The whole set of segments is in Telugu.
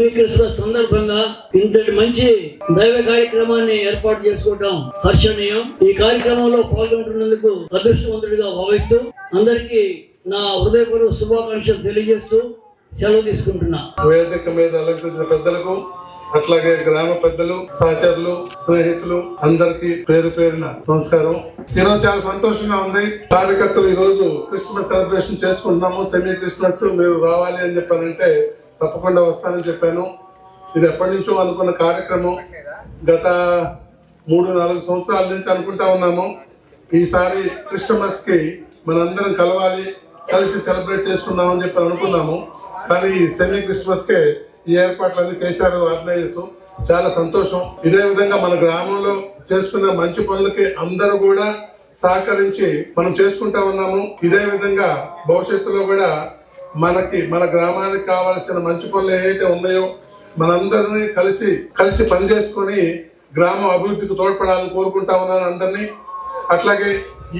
సెమీ క్రిస్మస్ సందర్భంగా ఇంతటి మంచి దైవ కార్యక్రమాన్ని ఏర్పాటు చేసుకోవటం హర్షణీయం. ఈ కార్యక్రమంలో పాల్గొంటున్నందుకు అదృష్టవంతుడిగా భావిస్తూ అందరికీ నా హృదయపూర్వక శుభాకాంక్షలు తెలియజేస్తూ సెలవు తీసుకుంటున్నా. వేదిక మీద అలంకరించిన పెద్దలకు, అట్లాగే గ్రామ పెద్దలు, సహచరులు, స్నేహితులు అందరికి పేరు పేరున నమస్కారం. ఈరోజు చాలా సంతోషంగా ఉంది. కార్యకర్తలు ఈ రోజు క్రిస్మస్ సెలబ్రేషన్ చేసుకుంటున్నాము. సెమీ క్రిస్మస్ మీరు రావాలి అని చెప్పానంటే తప్పకుండా వస్తానని చెప్పాను. ఇది ఎప్పటి నుంచో అనుకున్న కార్యక్రమం. గత 3-4 సంవత్సరాల నుంచి అనుకుంటా ఉన్నాము. ఈసారి క్రిస్మస్ కి మనందరం కలవాలి, కలిసి సెలబ్రేట్ చేసుకుందామని చెప్పి అనుకున్నాము. కానీ ఈ సెమీ క్రిస్మస్ కే ఈ ఏర్పాట్లన్నీ చేశారు ఆర్గనైజర్స్. చాలా సంతోషం. ఇదే విధంగా మన గ్రామంలో చేసుకున్న మంచి పనులకి అందరూ కూడా సహకరించి మనం చేసుకుంటా ఉన్నాము. ఇదే విధంగా భవిష్యత్తులో కూడా మన గ్రామానికి కావాల్సిన మంచి పనులు ఏవైతే ఉన్నాయో మనందరినీ కలిసి పనిచేసుకొని గ్రామం అభివృద్ధికి తోడ్పడాలని కోరుకుంటా ఉన్నాను అందరినీ. అట్లాగే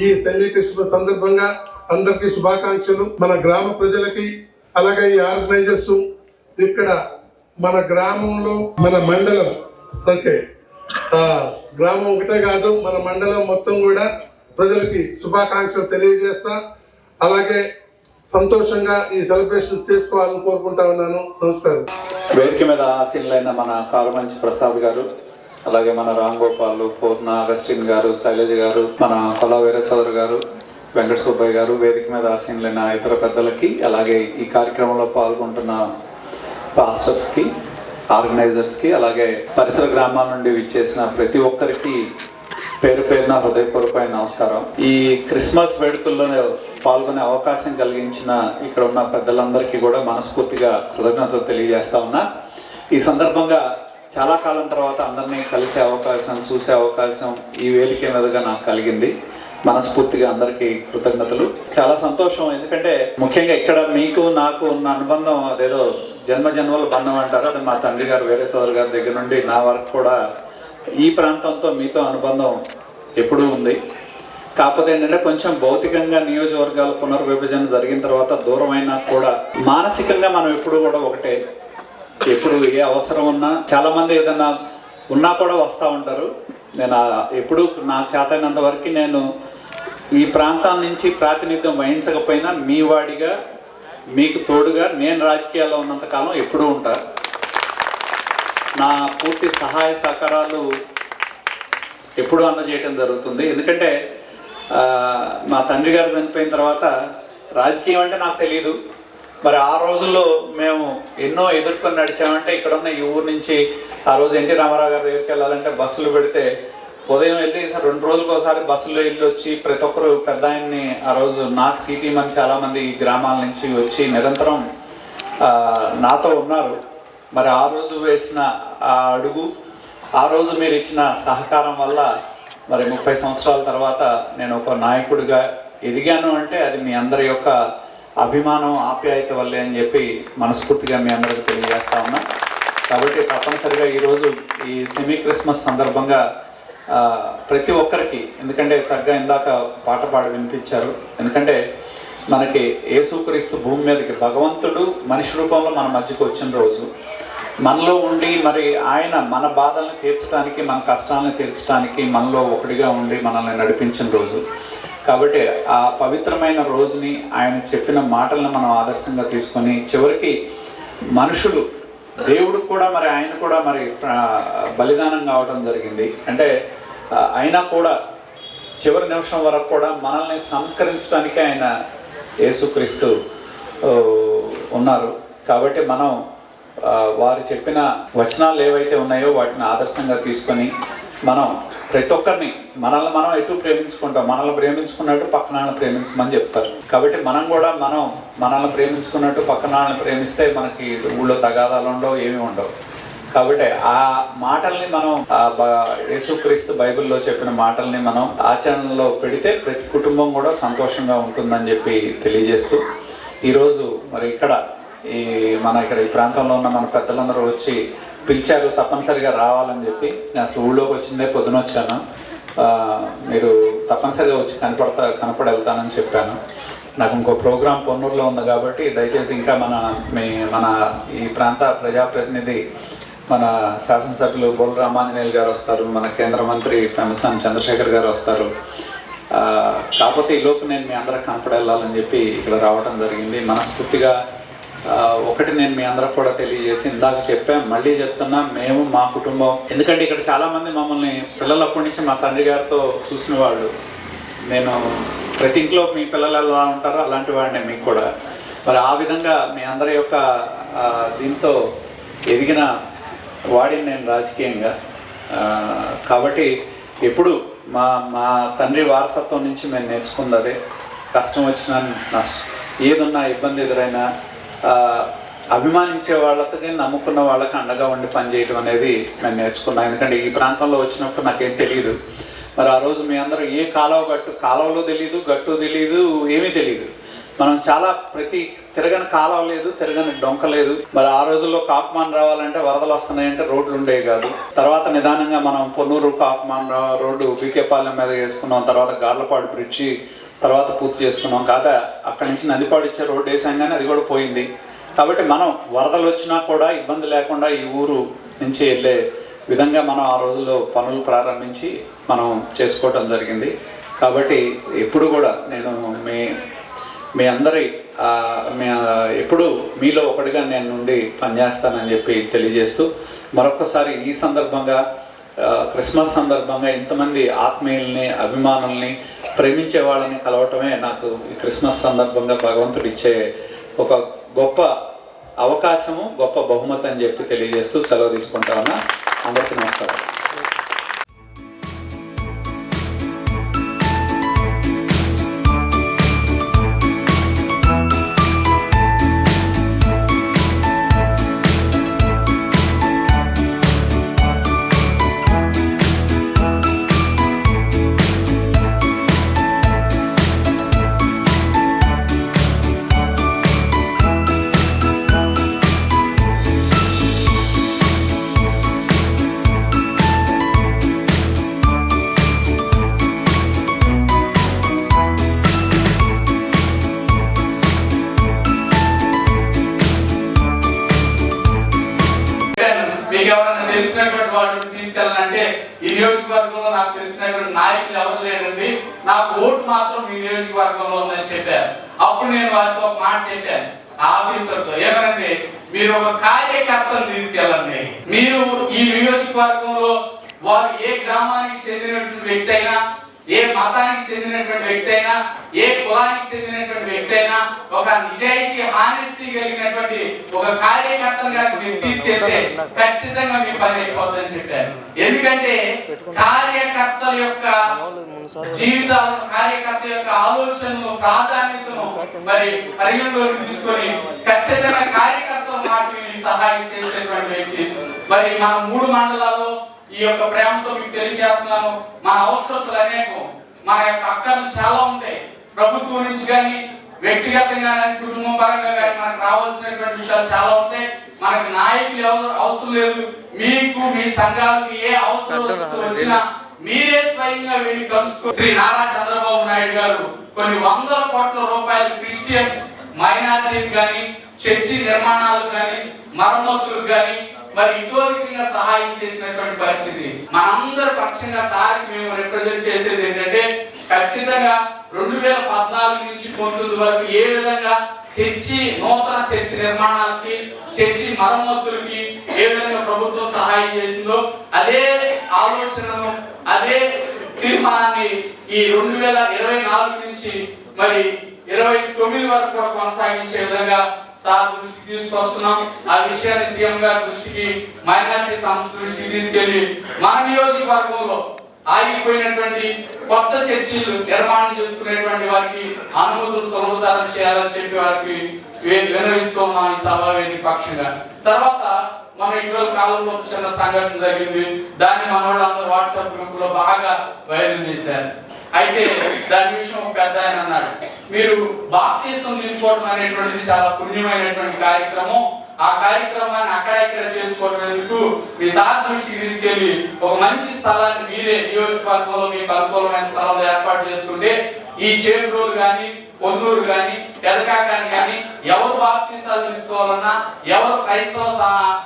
ఈ సెమీ క్రిస్మస్ సందర్భంగా అందరికీ శుభాకాంక్షలు. మన గ్రామ ప్రజలకి, అలాగే ఈ ఆర్గనైజర్స్, ఇక్కడ మన గ్రామంలో మన మండలం ఓకే గ్రామం ఒకటే కాదు, మన మండలం మొత్తం కూడా ప్రజలకి శుభాకాంక్షలు తెలియజేస్తా. అలాగే సంతోషంగా ఈ సెలబ్రేషన్స్ చేసుకోవాలని కోరుకుంటా ఉన్నాను. నమస్కారం. వేదిక మీద ఆశీనులైన మన కాలమంచి ప్రసాద్ గారు, అలాగే మన రామ్ గోపాల్, పూర్ణ, అగస్టిన్ గారు, శైలజ గారు, మన కొల్లా వీర చౌదరి గారు, వెంకట సుబ్బయ్య గారు, వేదిక మీద ఆశీనులైన ఇతర పెద్దలకి, అలాగే ఈ కార్యక్రమంలో పాల్గొంటున్న పాస్టర్స్కి, ఆర్గనైజర్స్కి, అలాగే పరిసర గ్రామాల నుండి విచ్చేసిన ప్రతి ఒక్కరికి పేరు పేరున హృదయపూర్వకమైన నమస్కారం. ఈ క్రిస్మస్ వేడుకల్లో పాల్గొనే అవకాశం కలిగించిన ఇక్కడ ఉన్న పెద్దలందరికీ కూడా మనస్ఫూర్తిగా కృతజ్ఞతలు తెలియజేస్తా ఉన్నా. ఈ సందర్భంగా చాలా కాలం తర్వాత అందరినీ కలిసే అవకాశం, చూసే అవకాశం ఈ వేదిక మీదుగా నాకు కలిగింది. మనస్ఫూర్తిగా అందరికీ కృతజ్ఞతలు. చాలా సంతోషం. ఎందుకంటే ముఖ్యంగా ఇక్కడ మీకు నాకు ఉన్న అనుబంధం అదేదో జన్మల బంధం అంటారు. అది మా తండ్రి గారు వీర చౌదరి గారి దగ్గర నుండి నా వరకు కూడా ఈ ప్రాంతంతో మీతో అనుబంధం ఎప్పుడూ ఉంది. కాకపోతే ఏంటంటే కొంచెం భౌతికంగా నియోజకవర్గాల పునర్విభజన జరిగిన తర్వాత దూరమైనా కూడా మానసికంగా మనం ఎప్పుడు కూడా ఒకటే. ఎప్పుడు ఏ అవసరం ఉన్నా, చాలా మంది ఏదన్నా ఉన్నా కూడా వస్తూ ఉంటారు. నేను ఎప్పుడు నాకు చేతైనంత వరకు నేను ఈ ప్రాంతం నుంచి ప్రాతినిధ్యం వహించకపోయినా మీ వాడిగా, మీకు తోడుగా నేను రాజకీయాల్లో ఉన్నంతకాలం ఎప్పుడూ ఉంటారు. నా పూర్తి సహాయ సహకారాలు ఎప్పుడూ అందజేయటం జరుగుతుంది. ఎందుకంటే మా తండ్రి గారు చనిపోయిన తర్వాత రాజకీయం అంటే నాకు తెలియదు. మరి ఆ రోజుల్లో మేము ఎన్నో ఎదుర్కొని నడిచామంటే ఇక్కడ ఉన్న ఈ ఊరు నుంచి ఆ రోజు ఎన్టీ రామారావు గారి దగ్గరికి వెళ్ళాలంటే బస్సులు పెడితే ఉదయం వెళ్ళి 2 రోజులకు ఒకసారి బస్సులో వెళ్ళి వచ్చి ప్రతి ఒక్కరు పెద్ద ఆయన్ని ఆ రోజు నాకు సిటీ మంది చాలామంది గ్రామాల నుంచి వచ్చి నిరంతరం నాతో ఉన్నారు. మరి ఆ రోజు వేసిన ఆ అడుగు, ఆ రోజు మీరు ఇచ్చిన సహకారం వల్ల మరి 30 సంవత్సరాల తర్వాత నేను ఒక నాయకుడిగా ఎదిగాను. అంటే అది మీ అందరి యొక్క అభిమానం, ఆప్యాయత వల్లే అని చెప్పి మనస్ఫూర్తిగా మీ అందరికీ తెలియజేస్తా ఉన్నా. కాబట్టి తప్పనిసరిగా ఈరోజు ఈ సెమీ క్రిస్మస్ సందర్భంగా ప్రతి ఒక్కరికి, ఎందుకంటే చక్కగా ఇందాక పాట పాడి వినిపించారు. ఎందుకంటే మనకి యేసుక్రీస్తు భూమి మీదకి భగవంతుడు మనిషి రూపంలో మన మధ్యకు వచ్చిన రోజు, మనలో ఉండి మరి ఆయన మన బాధల్ని తీర్చడానికి, మన కష్టాలను తీర్చడానికి మనలో ఒకటిగా ఉండి మనల్ని నడిపించిన రోజు. కాబట్టి ఆ పవిత్రమైన రోజుని, ఆయన చెప్పిన మాటలను మనం ఆదర్శంగా తీసుకొని చివరికి మనుషులు, దేవుడు కూడా మరి ఆయన కూడా మరి బలిదానం కావడం జరిగింది. అంటే అయినా కూడా చివరి నిమిషం వరకు కూడా మనల్ని సంస్కరించడానికి ఆయన యేసుక్రీస్తు ఉన్నారు. కాబట్టి మనం వారు చెప్పిన వచనాలు ఏవైతే ఉన్నాయో వాటిని ఆదర్శంగా తీసుకొని మనం ప్రతి ఒక్కరిని మనం ఎటు ప్రేమించుకుంటాం, మనల్ని ప్రేమించుకున్నట్టు పక్కన ప్రేమించమని చెప్తారు. కాబట్టి మనం కూడా మనల్ని ప్రేమించుకున్నట్టు పక్కన ప్రేమిస్తే మనకి ఊళ్ళో తగాదాలు ఉండవు, ఏమీ ఉండవు. కాబట్టి ఆ మాటల్ని మనం యేసుక్రీస్తు బైబిల్లో చెప్పిన మాటల్ని మనం ఆచరణలో పెడితే ప్రతి కుటుంబం కూడా సంతోషంగా ఉంటుందని చెప్పి తెలియజేస్తూ ఈరోజు మరి ఇక్కడ ఈ ప్రాంతంలో ఉన్న మన పెద్దలందరూ వచ్చి పిలిచారు, తప్పనిసరిగా రావాలని చెప్పి. నేను అసలు ఊళ్ళోకి వచ్చిందే పొద్దున వచ్చాను, మీరు తప్పనిసరిగా వచ్చి కనపడి వెళ్తానని చెప్పాను. నాకు ఇంకో ప్రోగ్రాం పొన్నూరులో ఉంది కాబట్టి దయచేసి ఇంకా మన ఈ ప్రాంత ప్రజాప్రతినిధి మన శాసనసభ్యులు బొల్ల రామాంజనేయులు గారు వస్తారు, మన కేంద్ర మంత్రి పెమ్మసాని చంద్రశేఖర్ గారు వస్తారు. కాకపోతే ఈలోపు నేను మీ అందరికి కనపడెళ్ళాలని చెప్పి ఇక్కడ రావడం జరిగింది. మనస్ఫూర్తిగా ఒకటి నేను మీ అందరికి కూడా తెలియజేసి ఇందాక చెప్పాను, మళ్ళీ చెప్తున్నా, మేము మా కుటుంబం, ఎందుకంటే ఇక్కడ చాలామంది మమ్మల్ని పిల్లలప్పటి నుంచి మా తండ్రి గారితో చూసిన వాళ్ళు, నేను ప్రతి ఇంట్లో మీ పిల్లలు ఎలా ఉంటారో అలాంటి వాడిని మీకు కూడా. మరి ఆ విధంగా మీ అందరి యొక్క దీంతో ఎదిగిన వాడిని నేను రాజకీయంగా. కాబట్టి ఎప్పుడు మా తండ్రి వారసత్వం నుంచి మేము నేర్చుకుంది అదే, కష్టం వచ్చినా ఏదున్నా ఇబ్బంది ఎదురైనా అభిమానించే వాళ్ళకి, నమ్ముకున్న వాళ్ళకి అండగా ఉండి పనిచేయడం అనేది నేను నేర్చుకున్నాను. ఎందుకంటే ఈ ప్రాంతంలో వచ్చినప్పుడు నాకేం తెలియదు. మరి ఆ రోజు మీ అందరూ ఏ కాలువలో తెలియదు, గట్టు తెలియదు, ఏమీ తెలియదు. మనం చాలా తిరగని కాలువ లేదు, తిరగని డొంక లేదు. మరి ఆ రోజుల్లో కాకుమాన్ రావాలంటే వరదలు వస్తున్నాయంటే రోడ్లు ఉండేవి కాదు. తర్వాత నిదానంగా మనం పొన్నూరు కాకుమాన్ రోడ్డు బీకేపాలెం మీద వేసుకున్నాం, తర్వాత గార్లపాడు బ్రిడ్జి తర్వాత పూర్తి చేసుకున్నాం. కాదా అక్కడి నుంచి నందిపాడు ఇచ్చే రోడ్డు వేసాం, కానీ అది కూడా పోయింది. కాబట్టి మనం వరదలు వచ్చినా కూడా ఇబ్బంది లేకుండా ఈ ఊరు నుంచి వెళ్ళే విధంగా మనం ఆ రోజుల్లో పనులు ప్రారంభించి మనం చేసుకోవటం జరిగింది. కాబట్టి ఎప్పుడు కూడా నేను మీ అందరి ఎప్పుడు మీలో ఒకటిగా నేను నుండి పనిచేస్తానని చెప్పి తెలియజేస్తూ, మరొకసారి ఈ సందర్భంగా క్రిస్మస్ సందర్భంగా ఇంతమంది ఆత్మీయుల్ని, అభిమానుల్ని, ప్రేమించే వాళ్ళని కలవటమే నాకు ఈ క్రిస్మస్ సందర్భంగా భగవంతుడు ఇచ్చే ఒక గొప్ప అవకాశము, గొప్ప బహుమతి అని చెప్పి తెలియజేస్తూ సెలవు తీసుకుంటా ఉన్నా. అందరికీ నమస్కారం. మీకు ఎవరైనా తెలిసినటువంటి వాళ్ళు తీసుకెళ్ళాలంటే ఈ నియోజకవర్గంలో నాకు తెలిసినటువంటి నాయకులు ఎవరు లేరండి, నాకు ఓటు మాత్రం ఈ నియోజకవర్గంలో ఉందని చెప్పారు. అప్పుడు నేను వారితో ఒక మాట చెప్పాను ఆఫీసర్తో, ఏమనంటే మీరు ఒక కార్యకర్తను తీసుకెళ్ళండి. మీరు ఈ నియోజకవర్గంలో వారు ఏ గ్రామానికి చెందినటువంటి వ్యక్తి అయినా, ఏ మతానికి చెందినటువంటి వ్యక్తి అయినా, ఏ కులానికి చెందినటువంటి వ్యక్తి అయినా, ఒక నిజాయితీ హానెస్టీ కలిగినటువంటి ఒక కార్యకర్తగా మీరు తీసుకెళ్తే ఖచ్చితంగా మీ పని అయిపోద్దని చెప్పారు. ఎందుకంటే కార్యకర్తల యొక్క జీవితాలను, కార్యకర్త యొక్క ఆలోచనలు, ప్రాధాన్యతను మరి పరిగణలోకి తీసుకొని ఖచ్చితంగా కార్యకర్తల మాటకి సహాయం చేసేటువంటి వ్యక్తి. మరి మన 3 మండలాల్లో ఈ యొక్క ప్రేమతో మీకు తెలియజేస్తున్నాను. మన అవసరతలు అనేకం, మన యొక్క అక్కర్లు చాలా ఉంటాయి. ప్రభుత్వం నుంచి కానీ, వ్యక్తిగతంగా కానీ, కుటుంబం పరంగా కానీ మనకు రావాల్సినటువంటి విషయాలు చాలా ఉంటాయి. మనకు నాయకులు ఎవరు అవసరం లేదు. మీకు మీ సంఘాలకు ఏ అవసరం వచ్చినా మీరే స్వయంగా వెళ్ళి కలుసుకో. శ్రీ నారా చంద్రబాబు నాయుడు గారు కొన్ని 100 కోట్ల రూపాయలు క్రిస్టియన్ మైనారిటీకి కానీ, చర్చి నిర్మాణాలకు కానీ, మరమ్మతులకు కానీ మరి ఇతోధికంగా సహాయం చేసినటువంటి పరిస్థితి. మనందరి పక్షంగా సార్కి మేము రిప్రజెంట్ చేసేది ఏంటంటే, ఖచ్చితంగా 2014 నుంచి 19 వరకు ఏ విధంగా నూతన చర్చి నిర్మాణాలకి, చర్చి మరమ్మతులకి ఏ విధంగా ప్రభుత్వం సహాయం చేసిందో అదే ఆలోచనను, అదే తీర్మానాన్ని ఈ 2024 నుంచి మరి 29 వరకు కూడా కొనసాగించే విధంగా సార్ దృష్టికి తీసుకొస్తున్నాం. ఆ విషయాన్ని సీఎం గారి దృష్టికి, మైనారిటీ సంస్థ దృష్టికి తీసుకెళ్లి మన నియోజకవర్గంలో ఆగిపోయినటువంటి కొత్త చర్చిలు నిర్మాణం చేసుకునేటువంటి వారికి అనుమతులు సులభతరం చేయాలని చెప్పి వారికి విన్నవిస్తూ ఉన్నాం ఈ సభా వేదిక పక్షంగా. తర్వాత మన ఇటీవల కాలంలో చిన్న సంఘటన జరిగింది. దాన్ని మన వాళ్ళందరూ వాట్సాప్ గ్రూప్ లో బాగా వైరల్ చేశారు. అయితే దాని విషయం పెద్ద ఆయన అన్నాడు, మీరు బాప్తిసం తీసుకోవడం అనేటువంటిది చాలా పుణ్యమైనటువంటి కార్యక్రమం. ఆ కార్యక్రమాన్ని అక్కడ ఇక్కడ చేసుకోవడం ఎందుకు, మీ సార్ దృష్టికి తీసుకెళ్లి ఒక మంచి స్థలాన్ని మీరే నియోజకవర్గంలో మీకు అనుకూలమైన స్థలంలో ఏర్పాటు చేసుకుంటే ఈ చేబ్రోలు కానీ, పొన్నూరు కానీ ఎలకాకాని కానీ ఎవరు బాప్తిసాలు తీసుకోవాలన్నా ఎవరు క్రైస్తవ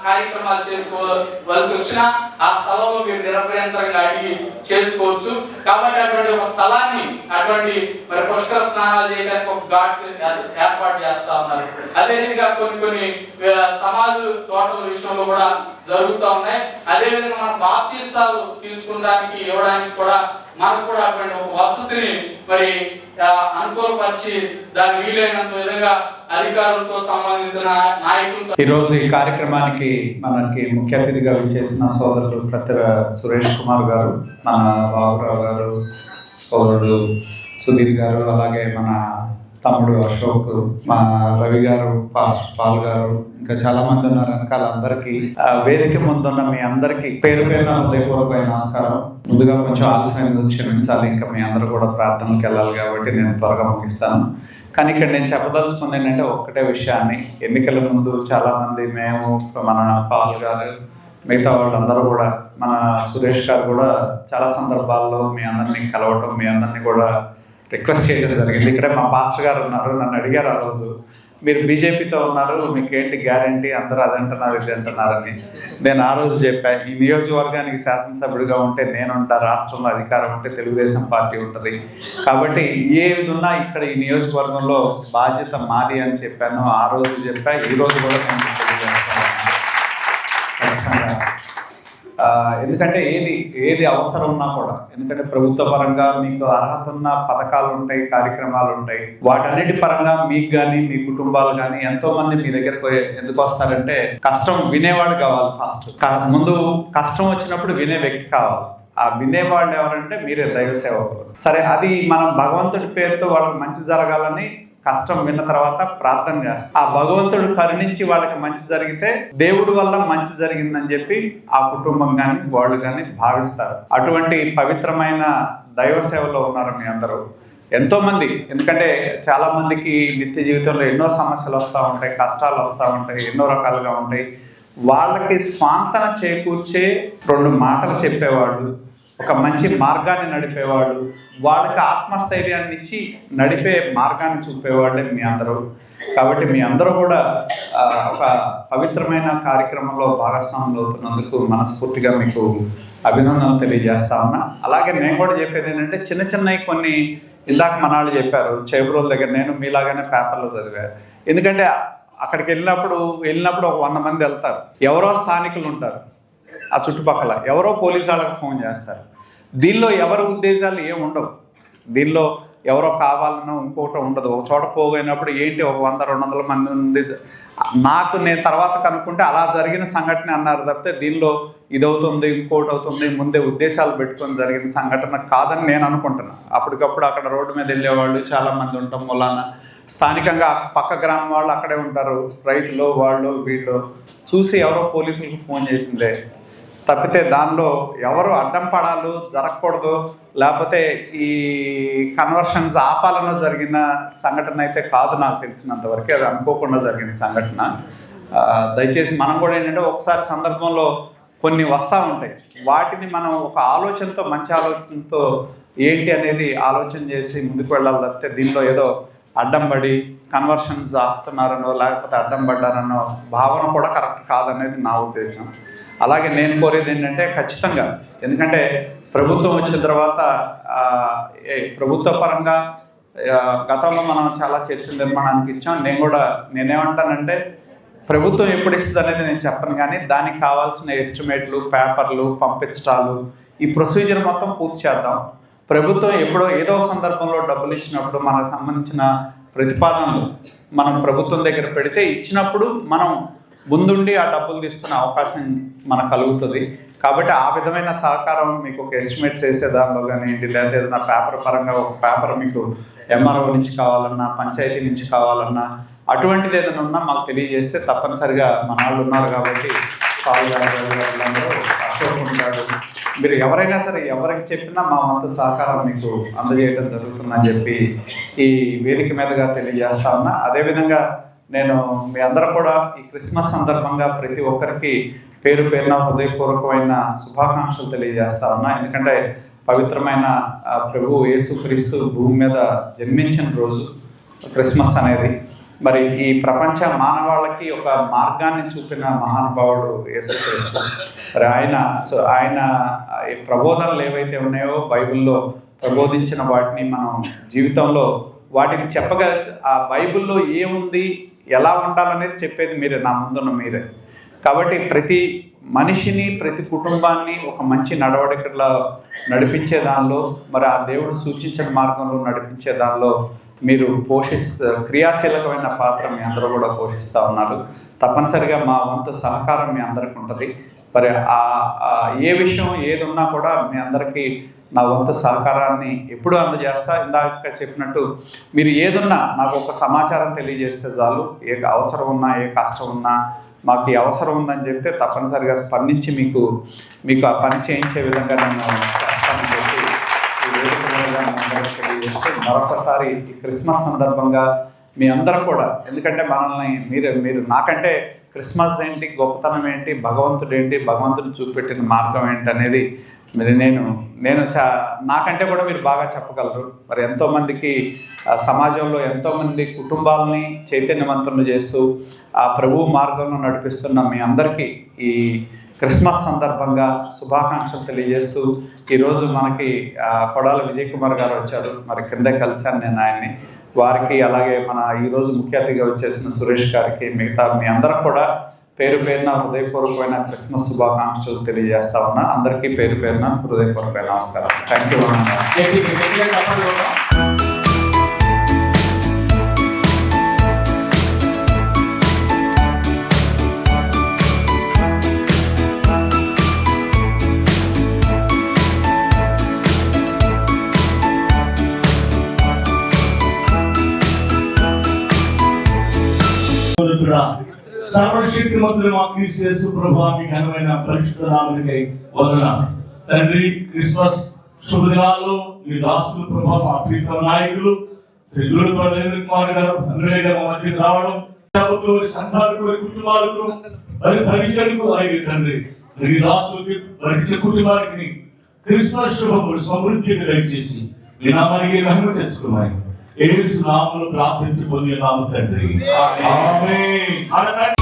కార్యక్రమాలు చేసుకోవలసి వచ్చినా ఆ స్థలంలో మీరు నిరభ్యంతరంగా అడిగి చేసుకోవచ్చు. కాబట్టి అటువంటి ఒక స్థలాన్ని అటువంటి మరి పుష్కర స్నానాలు చేయడానికి ఒక ఘాట్ ఏర్పాటు చేస్తా ఉన్నారు. అదే రీతిగా కొన్ని సమాధులు తోటల విషయంలో కూడా జరుగుతూ ఉన్నాయి. అదే విధంగా మన బాప్తిసాలు తీసుకున్నానికి ఇవ్వడానికి కూడా మనకు కూడా అటువంటి ఒక వసతిని మరి అనుకూలపరిచి దాన్ని వీలైనంత విధంగా అధికారులతో సంబంధించిన నాయకులతో ఈరోజు ఈ కార్యక్రమానికి మనకి ముఖ్య అతిథిగా విచ్చేసిన సోదరులు కత్తెర సురేష్ కుమార్ గారు, మన బాబురావు గారు, సోదరుడు సుధీర్ గారు, అలాగే మన తమ్ముడు అశోక్, మా రవి గారు, పాల్ గారు, ఇంకా చాలా మంది ఉన్నారు వెనకాల. అందరికీ వేదిక ముందున్న మీ అందరికీ పేరు పేరున హృదయపూర్వకమైన నమస్కారం. ముందుగా కొంచెం ఆలస్యమైనందుకు క్షమించాలి, ఇంకా మీ అందరూ కూడా ప్రార్థనలకు వెళ్ళాలి కాబట్టి నేను త్వరగా ముగిస్తాను. కానీ ఇక్కడ నేను చెప్పదలుచుకుంది ఏంటంటే ఒక్కటే విషయాన్ని. ఎన్నికల ముందు చాలా మంది, మేము, మన పాల్ గారు, మిగతా వాళ్ళందరూ కూడా, మన సురేష్ గారు కూడా చాలా సందర్భాల్లో మీ అందరినీ కలవటం, మీ అందరినీ కూడా రిక్వెస్ట్ చేయడం జరిగింది. ఇక్కడే మా పాస్టర్ గారు ఉన్నారు, నన్ను అడిగారు ఆ రోజు, మీరు బీజేపీతో ఉన్నారు, మీకు ఏంటి గ్యారంటీ, అందరూ అది అంటున్నారు ఇది అంటున్నారని. నేను ఆ రోజు చెప్పాను, ఈ నియోజకవర్గానికి శాసనసభ్యుడిగా ఉంటే నేనుంటా, రాష్ట్రంలో అధికారం ఉంటే తెలుగుదేశం పార్టీ ఉంటుంది, కాబట్టి ఏ విధంగా ఇక్కడ ఈ నియోజకవర్గంలో బాధ్యత మాది అని చెప్పాను. ఆ రోజు చెప్పా, ఈ రోజు కూడా నేను తెలియజేస్తాను. ఎందుకంటే ఏది అవసరం ఉన్నా కూడా, ఎందుకంటే ప్రభుత్వ పరంగా మీకు అర్హత ఉన్న పథకాలు ఉంటాయి, కార్యక్రమాలు ఉంటాయి, వాటన్నిటి పరంగా మీకు కానీ మీ కుటుంబాలు కానీ ఎంతో మంది మీ దగ్గరకు ఎందుకు వస్తారంటే కష్టం వినేవాడు కావాలి. ఫస్ట్ ముందు కష్టం వచ్చినప్పుడు వినే వ్యక్తి కావాలి. ఆ వినేవాళ్ళు ఎవరంటే మీరే, దైవ సేవకులు. సరే, అది మనం భగవంతుడి పేరుతో వాళ్ళకి మంచి జరగాలని కష్టం విన్న తర్వాత ప్రార్థన చేస్తాం. ఆ భగవంతుడు కరుణించి వాళ్ళకి మంచి జరిగితే దేవుడి వల్ల మంచి జరిగిందని చెప్పి ఆ కుటుంబం కానీ వాళ్ళు కానీ భావిస్తారు. అటువంటి పవిత్రమైన దైవ సేవలో ఉన్నారు మీ అందరూ ఎంతో మంది. ఎందుకంటే చాలా మందికి నిత్య జీవితంలో ఎన్నో సమస్యలు వస్తూ ఉంటాయి, కష్టాలు వస్తూ ఉంటాయి, ఎన్నో రకాలుగా ఉంటాయి. వాళ్ళకి స్వాంతన చేకూర్చే 2 మాటలు చెప్పేవాళ్ళు, ఒక మంచి మార్గాన్ని నడిపేవాడు, వాళ్ళకి ఆత్మస్థైర్యాన్ని ఇచ్చి నడిపే మార్గాన్ని చూపేవాళ్ళే మీ అందరూ. కాబట్టి మీ అందరూ కూడా ఒక పవిత్రమైన కార్యక్రమంలో భాగస్వాములు అవుతున్నందుకు మనస్ఫూర్తిగా మీకు అభినందనలు తెలియజేస్తా ఉన్నా. అలాగే నేను కూడా చెప్పేది ఏంటంటే, చిన్నవి కొన్ని ఇందాక మనాళ్ళు చెప్పారు చేబ్రోల్ దగ్గర, నేను మీలాగానే పేపర్లో చదివాను. ఎందుకంటే అక్కడికి వెళ్ళినప్పుడు ఒక 100 మంది వెళ్తారు, ఎవరో స్థానికులు ఉంటారు, ఆ చుట్టుపక్కల ఎవరో పోలీసు వాళ్ళకి ఫోన్ చేస్తారు. దీనిలో ఎవరి ఉద్దేశాలు ఏమి ఉండవు, దీనిలో ఎవరో కావాలనో ఇంకోటి ఉండదు. ఒక చోట పోగైనప్పుడు ఏంటి ఒక 100-200 మంది ఉంది, నేను తర్వాత కనుక్కుంటే అలా జరిగిన సంఘటన అన్నారు తప్పితే దీనిలో ఇదవుతుంది ఇంకోటి అవుతుంది ముందే ఉద్దేశాలు పెట్టుకొని జరిగిన సంఘటన కాదని నేను అనుకుంటున్నాను. అప్పటికప్పుడు అక్కడ రోడ్డు మీద వెళ్ళేవాళ్ళు చాలామంది ఉంటాం మూలాన, స్థానికంగా పక్క గ్రామం వాళ్ళు అక్కడే ఉంటారు, రైతులు వాళ్ళు వీళ్ళు చూసి ఎవరో పోలీసులకు ఫోన్ చేసిందే తప్పితే దానిలో ఎవరు అడ్డం పడాలు జరగకూడదు, లేకపోతే ఈ కన్వర్షన్స్ ఆపాలను జరిగిన సంఘటన అయితే కాదు నాకు తెలిసినంతవరకు. అది అనుకోకుండా జరిగిన సంఘటన. దయచేసి మనం కూడా ఏంటంటే ఒకసారి సందర్భంలో కొన్ని వస్తూ ఉంటాయి, వాటిని మనం ఒక ఆలోచనతో, మంచి ఆలోచనతో ఏంటి అనేది ఆలోచన చేసి ముందుకు వెళ్ళాలి తప్పితే దీనిలో ఏదో అడ్డం పడి కన్వర్షన్స్ ఆపుతున్నారనో లేకపోతే అడ్డం పడ్డారనో భావన కూడా కరెక్ట్ కాదనేది నా ఉద్దేశం. అలాగే నేను కోరేది ఏంటంటే ఖచ్చితంగా, ఎందుకంటే ప్రభుత్వం వచ్చిన తర్వాత ప్రభుత్వ పరంగా గతంలో మనం చాలా చర్చల నిర్మాణానికి ఇచ్చాం. నేనేమంటానంటే ప్రభుత్వం ఎప్పుడు ఇస్తుంది అనేది నేను చెప్పను, కానీ దానికి కావాల్సిన ఎస్టిమేట్లు, పేపర్లు పంపించడాలు, ఈ ప్రొసీజర్ మొత్తం పూర్తి చేద్దాం. ప్రభుత్వం ఎప్పుడో ఏదో సందర్భంలో డబ్బులు ఇచ్చినప్పుడు మనకు సంబంధించిన ప్రతిపాదనలు మనం ప్రభుత్వం దగ్గర పెడితే ఇచ్చినప్పుడు మనం ముందుండి ఆ డబ్బులు తీసుకునే అవకాశం మనకు కలుగుతుంది. కాబట్టి ఆ విధమైన సహకారం మీకు ఒక ఎస్టిమేట్స్ వేసే దానిలో కానివ్వండి, లేదా ఏదైనా పేపర్ పరంగా ఒక పేపర్ మీకు ఎంఆర్ఓ నుంచి కావాలన్నా, పంచాయతీ నుంచి కావాలన్నా, అటువంటిది ఏదైనా ఉన్నా మాకు తెలియజేస్తే తప్పనిసరిగా మన వాళ్ళు ఉన్నారు కాబట్టి వాళ్ళందరూ అశోక్ ఉంటాడు, మీరు ఎవరైనా సరే ఎవరికి చెప్పినా మా వంతు సహకారం మీకు అందజేయడం జరుగుతుందని చెప్పి ఈ వేదిక మీదుగా తెలియజేస్తా ఉన్నా. అదేవిధంగా నేను మీ అందరూ కూడా ఈ క్రిస్మస్ సందర్భంగా ప్రతి ఒక్కరికి పేరు పేరున హృదయపూర్వకమైన శుభాకాంక్షలు తెలియజేస్తా ఉన్నా. ఎందుకంటే పవిత్రమైన ప్రభు యేసుక్రీస్తు భూమి మీద జన్మించిన రోజు, క్రిస్మస్ అనేది. మరి ఈ ప్రపంచ మానవాళికి ఒక మార్గాన్ని చూపిన మహానుభావుడు యేసుక్రీస్తు. మరి ఆయన ప్రబోధనలు ఏవైతే ఉన్నాయో బైబిల్లో ప్రబోధించిన వాటిని మనం జీవితంలో వాటిని ఆ బైబిల్లో ఏముంది, ఎలా ఉండాలనేది చెప్పేది మీరే, నా ముందున్న మీరే. కాబట్టి ప్రతి మనిషిని, ప్రతి కుటుంబాన్ని ఒక మంచి నడవడికలో నడిపించే దానిలో, మరి ఆ దేవుడు సూచించిన మార్గంలో నడిపించే దానిలో మీరు క్రియాశీలకమైన పాత్ర మీ అందరూ కూడా పోషిస్తూ ఉన్నారు. తప్పనిసరిగా మా వంతు సహకారం మీ అందరికీ ఉంటుంది. మరి ఏ విషయం ఏది ఉన్నా కూడా మీ అందరికీ నా వంతు సహకారాన్ని ఎప్పుడూ అందజేస్తా. ఇందాక చెప్పినట్టు మీరు ఏదున్నా నాకు ఒక సమాచారం తెలియజేస్తే చాలు. ఏ అవసరం ఉన్నా, ఏ కష్టం ఉన్నా, మాకు ఈ అవసరం ఉందని చెప్తే తప్పనిసరిగా స్పందించి మీకు ఆ పని చేయించే విధంగా నేను చేస్తానని చెప్పి ఈ వేదిక మీద తెలియజేస్తే, మరొకసారి ఈ క్రిస్మస్ సందర్భంగా మీ అందరూ కూడా, ఎందుకంటే మనల్ని మీరు నాకంటే క్రిస్మస్ ఏంటి, గొప్పతనం ఏంటి, భగవంతుడు ఏంటి, భగవంతుడు చూపెట్టిన మార్గం ఏంటి అనేది నేను నాకంటే కూడా మీరు బాగా చెప్పగలరు. మరి ఎంతోమందికి సమాజంలో ఎంతోమంది కుటుంబాలని చైతన్యవంతులను చేస్తూ ఆ ప్రభువు మార్గంలో నడిపిస్తున్న మీ అందరికీ ఈ క్రిస్మస్ సందర్భంగా శుభాకాంక్షలు తెలియజేస్తూ, ఈరోజు మనకి కొడాల విజయ్ కుమార్ గారు వచ్చారు. మరి కింద కలిశాను నేను ఆయన్ని. వారికి, అలాగే మన ఈరోజు ముఖ్య అతిథిగా వచ్చేసిన సురేష్ గారికి, మిగతా మీ అందరూ కూడా పేరు పేరున హృదయపూర్వకమైన క్రిస్మస్ శుభాకాంక్షలు తెలియజేస్తా ఉన్నా. అందరికీ పేరు పేరున హృదయపూర్వకమైన నమస్కారం. Thank you. సర్వశక్తి మంత్రులు మా క్రీస్తు యేసు ప్రభువా మీ ఘనమైన పరిశుద్ధ నామమునకై వందనాలు. తండ్రి, క్రిస్మస్ శుభదినాల్లో మీ దాసులు ప్రభా, మా ప్రీతమ నాయకులు శ్రీ నరేంద్ర కుమార్ గారు అందరూ గారు మా మధ్యకి రావడం, సంఘాలకు, కుటుంబాలకు, మరి భవిష్యత్తుకు అలాగే తండ్రి మీ దాసులకి, భవిష్య కుటుంబానికి క్రిస్మస్ శుభములు సమృద్ధిని దయచేసి మీ నామానికి మహిమ తెచ్చుకున్నాయి. యేసు నామములో ప్రార్థించి పొందినాము తండ్రి. ఆమేన్.